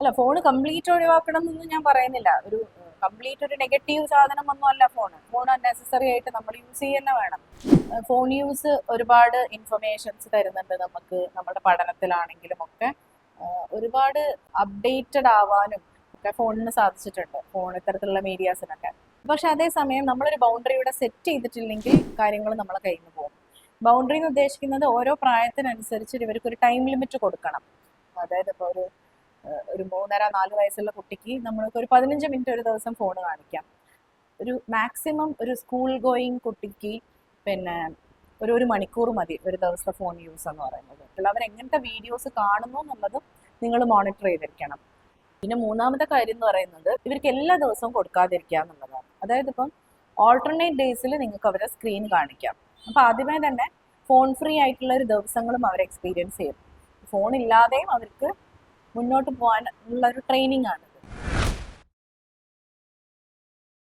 അല്ല, phone complete ഒഴിവാക്കണം എന്നൊന്നും ഞാൻ പറയുന്നില്ല. ഒരു കംപ്ലീറ്റ് ഒരു നെഗറ്റീവ് സാധനമൊന്നും അല്ല ഫോൺ. ഫോൺ അൺനെസസറി ആയിട്ട് നമ്മൾ യൂസ് ചെയ്യുന്ന വേണം. ഫോൺ യൂസ് ഒരുപാട് ഇൻഫർമേഷൻസ് തരുന്നുണ്ട് നമുക്ക്, നമ്മുടെ പഠനത്തിലാണെങ്കിലും ഒക്കെ ഒരുപാട് അപ്ഡേറ്റഡ് ആവാനും ഒക്കെ ഫോണിന് സാധിച്ചിട്ടുണ്ട്, ഫോൺ ഇത്തരത്തിലുള്ള മീഡിയാസിനൊക്കെ. പക്ഷെ അതേസമയം നമ്മളൊരു ബൗണ്ടറി ഇവിടെ സെറ്റ് ചെയ്തിട്ടില്ലെങ്കിൽ കാര്യങ്ങൾ നമ്മളെ കയ്യിൽ നിന്ന് പോകും. ബൗണ്ടറി എന്ന് ഉദ്ദേശിക്കുന്നത് ഓരോ പ്രായത്തിനനുസരിച്ച് ഇവർക്ക് ഒരു ടൈം ലിമിറ്റ് കൊടുക്കണം. അതായത് ഇപ്പോൾ ഒരു 3.5-4 വയസ്സുള്ള കുട്ടിക്ക് നമ്മൾക്ക് ഒരു 15 മിനിറ്റ് ഒരു ദിവസം ഫോൺ കാണിക്കാം. ഒരു മാക്സിമം ഒരു സ്കൂൾ ഗോയിങ് കുട്ടിക്ക് പിന്നെ ഒരു മണിക്കൂർ മതി ഒരു ദിവസത്തെ ഫോൺ യൂസ് എന്ന് പറയുന്നത്. അവർ എങ്ങനത്തെ വീഡിയോസ് കാണുന്നു എന്നുള്ളതും നിങ്ങൾ മോണിറ്റർ ചെയ്തിരിക്കണം. പിന്നെ മൂന്നാമത്തെ കാര്യം എന്ന് പറയുന്നത് ഇവർക്ക് എല്ലാ ദിവസവും കൊടുക്കാതിരിക്കുക എന്നുള്ളതാണ്. അതായത് ഇപ്പം ഓൾട്ടർനേറ്റ് ഡേയ്സിൽ നിങ്ങൾക്ക് അവരെ സ്ക്രീൻ കാണിക്കാം. അപ്പം ആദ്യമേ തന്നെ ഫോൺ ഫ്രീ ആയിട്ടുള്ള ഒരു ദിവസങ്ങളും അവർ എക്സ്പീരിയൻസ് ചെയ്യും. ഫോൺ ഇല്ലാതെയും അവർക്ക് മുന്നോട്ട് പോകാൻ ഉള്ള ഒരു ട്രെയിനിങ് ആണ്.